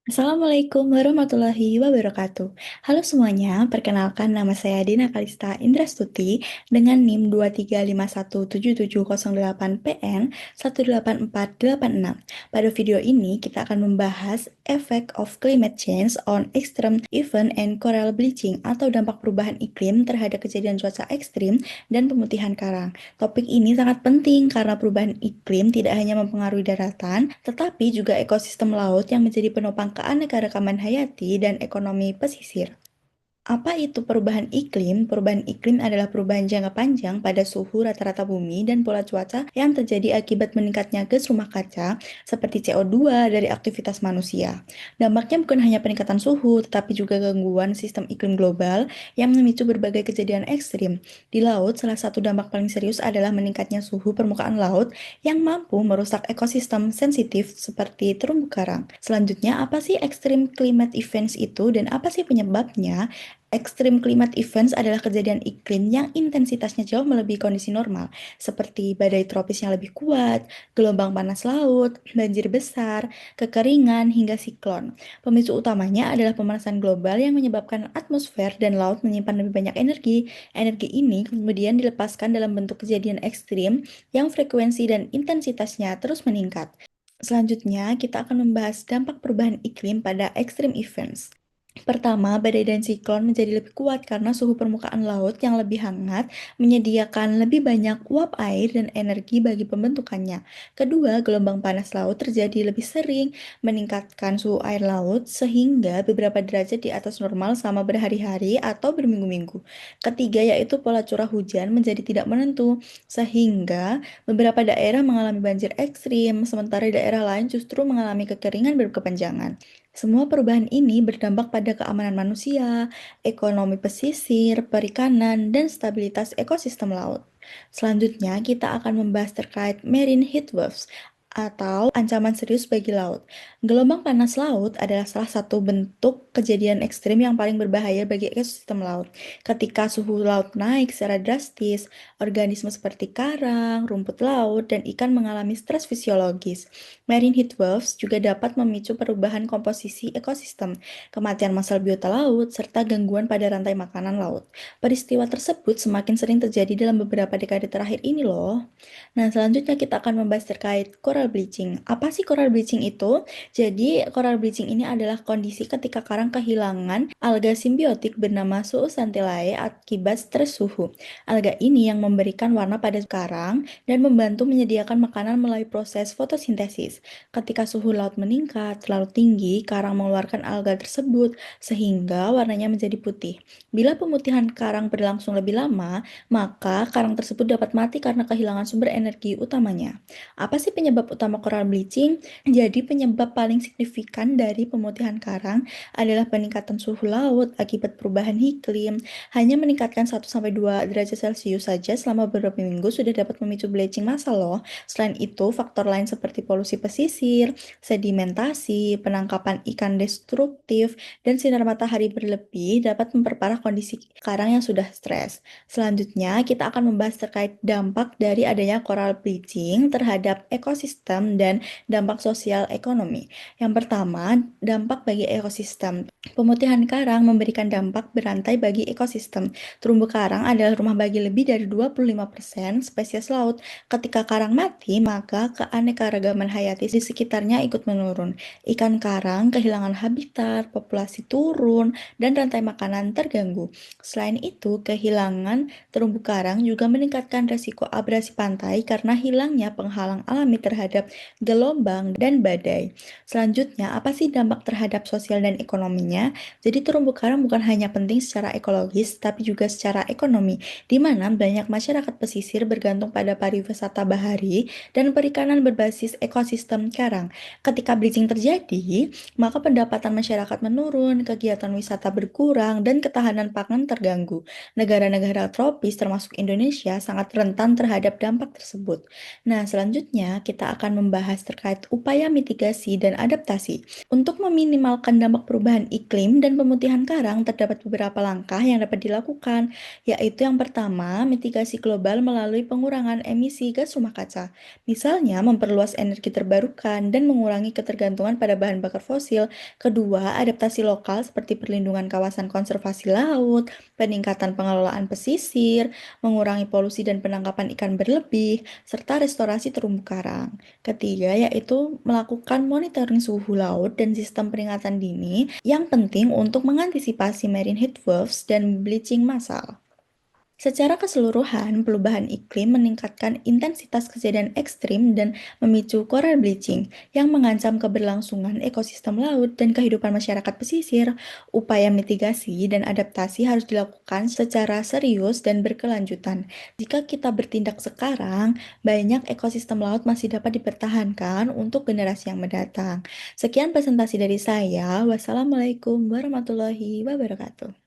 Assalamualaikum warahmatullahi wabarakatuh. Halo semuanya, perkenalkan nama saya Dina Kalista Indrastuti dengan NIM 235177708PN 18486. Pada video ini kita akan membahas Effect of Climate Change on Extreme Event and Coral Bleaching atau dampak perubahan iklim terhadap kejadian cuaca ekstrim dan pemutihan karang. Topik ini sangat penting karena perubahan iklim tidak hanya mempengaruhi daratan, tetapi juga ekosistem laut yang menjadi penopang keanekaragaman hayati dan ekonomi pesisir. Apa itu perubahan iklim? Perubahan iklim adalah perubahan jangka panjang pada suhu rata-rata bumi dan pola cuaca yang terjadi akibat meningkatnya gas rumah kaca seperti CO2 dari aktivitas manusia. Dampaknya bukan hanya peningkatan suhu, tetapi juga gangguan sistem iklim global yang memicu berbagai kejadian ekstrim. Di laut, salah satu dampak paling serius adalah meningkatnya suhu permukaan laut yang mampu merusak ekosistem sensitif seperti terumbu karang. Selanjutnya, apa sih extreme climate events itu dan apa sih penyebabnya? Extreme climate events adalah kejadian iklim yang intensitasnya jauh melebihi kondisi normal, seperti badai tropis yang lebih kuat, gelombang panas laut, banjir besar, kekeringan, hingga siklon. Pemicu utamanya adalah pemanasan global yang menyebabkan atmosfer dan laut menyimpan lebih banyak energi. Energi ini kemudian dilepaskan dalam bentuk kejadian ekstrim yang frekuensi dan intensitasnya terus meningkat. Selanjutnya, kita akan membahas dampak perubahan iklim pada extreme events. Pertama, badai dan siklon menjadi lebih kuat karena suhu permukaan laut yang lebih hangat menyediakan lebih banyak uap air dan energi bagi pembentukannya. Kedua, gelombang panas laut terjadi lebih sering, meningkatkan suhu air laut sehingga beberapa derajat di atas normal selama berhari-hari atau berminggu-minggu. Ketiga, yaitu pola curah hujan menjadi tidak menentu, sehingga beberapa daerah mengalami banjir ekstrim, sementara daerah lain justru mengalami kekeringan berkepanjangan. Semua perubahan ini berdampak pada keamanan manusia, ekonomi pesisir, perikanan, dan stabilitas ekosistem laut. Selanjutnya, kita akan membahas terkait marine heat waves atau ancaman serius bagi laut. Gelombang panas laut adalah salah satu bentuk kejadian ekstrim yang paling berbahaya bagi ekosistem laut. Ketika suhu laut naik secara drastis, organisme seperti karang, rumput laut, dan ikan mengalami stres fisiologis. Marine heat waves juga dapat memicu perubahan komposisi ekosistem, kematian massal biota laut, serta gangguan pada rantai makanan laut. Peristiwa tersebut semakin sering terjadi dalam beberapa dekade terakhir ini loh. Nah, selanjutnya kita akan membahas terkait coral bleaching. Apa sih coral bleaching itu? Jadi, coral bleaching ini adalah kondisi ketika karang kehilangan alga simbiotik bernama zooxanthellae akibat stres suhu. Alga ini yang memberikan warna pada karang dan membantu menyediakan makanan melalui proses fotosintesis. Ketika suhu laut meningkat terlalu tinggi, karang mengeluarkan alga tersebut sehingga warnanya menjadi putih. Bila pemutihan karang berlangsung lebih lama, maka karang tersebut dapat mati karena kehilangan sumber energi utamanya. Apa sih penyebab utama coral bleaching? Jadi penyebab paling signifikan dari pemutihan karang adalah peningkatan suhu laut akibat perubahan iklim. Hanya meningkatkan 1-2 derajat Celcius saja selama beberapa minggu sudah dapat memicu bleaching massal loh. Selain itu, faktor lain seperti polusi pesisir, sedimentasi, penangkapan ikan destruktif, dan sinar matahari berlebih dapat memperparah kondisi karang yang sudah stres. Selanjutnya, kita akan membahas terkait dampak dari adanya coral bleaching terhadap ekosistem dan dampak sosial ekonomi. Yang pertama, dampak bagi ekosistem. Pemutihan karang memberikan dampak berantai bagi ekosistem. Terumbu karang adalah rumah bagi lebih dari 25% spesies laut. Ketika karang mati, maka keanekaragaman hayati di sekitarnya ikut menurun. Ikan karang kehilangan habitat, populasi turun, dan rantai makanan terganggu. Selain itu, kehilangan terumbu karang juga meningkatkan resiko abrasi pantai karena hilangnya penghalang alami terhadap gelombang dan badai. Selanjutnya, apa sih dampak terhadap sosial dan ekonominya? Jadi terumbu karang bukan hanya penting secara ekologis, tapi juga secara ekonomi, di mana banyak masyarakat pesisir bergantung pada pariwisata bahari dan perikanan berbasis ekosistem karang. Ketika bleaching terjadi, maka pendapatan masyarakat menurun, kegiatan wisata berkurang, dan ketahanan pangan terganggu. Negara-negara tropis termasuk Indonesia sangat rentan terhadap dampak tersebut. Nah, selanjutnya kita akan membahas terkait upaya mitigasi dan adaptasi. Untuk meminimalkan dampak perubahan iklim dan pemutihan karang, terdapat beberapa langkah yang dapat dilakukan, yaitu yang pertama, mitigasi global melalui pengurangan emisi gas rumah kaca. Misalnya, memperluas energi terbarukan dan mengurangi ketergantungan pada bahan bakar fosil. Kedua, adaptasi lokal seperti perlindungan kawasan konservasi laut, peningkatan pengelolaan pesisir, mengurangi polusi dan penangkapan ikan berlebih, serta restorasi terumbu karang. Ketiga, yaitu melakukan monitoring suhu laut dan sistem peringatan dini yang penting untuk mengantisipasi marine heat waves dan bleaching massal. Secara keseluruhan, perubahan iklim meningkatkan intensitas kejadian ekstrim dan memicu coral bleaching yang mengancam keberlangsungan ekosistem laut dan kehidupan masyarakat pesisir. Upaya mitigasi dan adaptasi harus dilakukan secara serius dan berkelanjutan. Jika kita bertindak sekarang, banyak ekosistem laut masih dapat dipertahankan untuk generasi yang mendatang. Sekian presentasi dari saya. Wassalamualaikum warahmatullahi wabarakatuh.